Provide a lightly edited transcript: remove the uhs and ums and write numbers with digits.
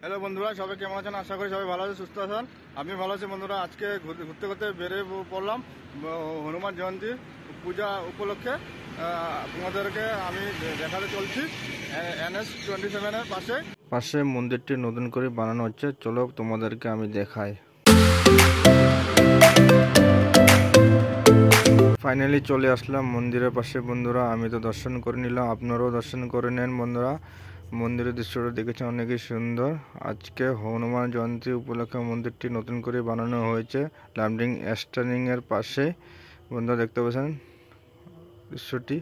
Hello বন্ধুরা, সবাই কেমন আছেন? আশা করি সবাই ভালো আছে, সুস্থ আছেন। আমি ভালো আছি বন্ধুরা। আজকে ঘুরতে ঘুরতে বেরিয়ে পড়লাম হনুমান জয়ন্তী পূজা উপলক্ষে। তোমাদেরকে আমি দেখাতে চলছি NH-27-এর পাশে মন্দিরটি নতুন করে বানানো হচ্ছে। চলো তোমাদেরকে আমি দেখাই। ফাইনালি চলে আসলাম মন্দিরের পাশে বন্ধুরা। আমি তো দর্শন করে নিলাম, আপনারাও দর্শন করে নেন বন্ধুরা। মন্দিরের দৃশ্যটা দেখেছেন, অনেকই সুন্দর। আজকে হনুমান জয়ন্তী উপলক্ষে মন্দিরটি নতুন করে বানানো হয়েছে লামডিং স্ট্যান্ডিং এর পাশে। বন্ধুরা দেখতে পাচ্ছেন দৃশ্যটি।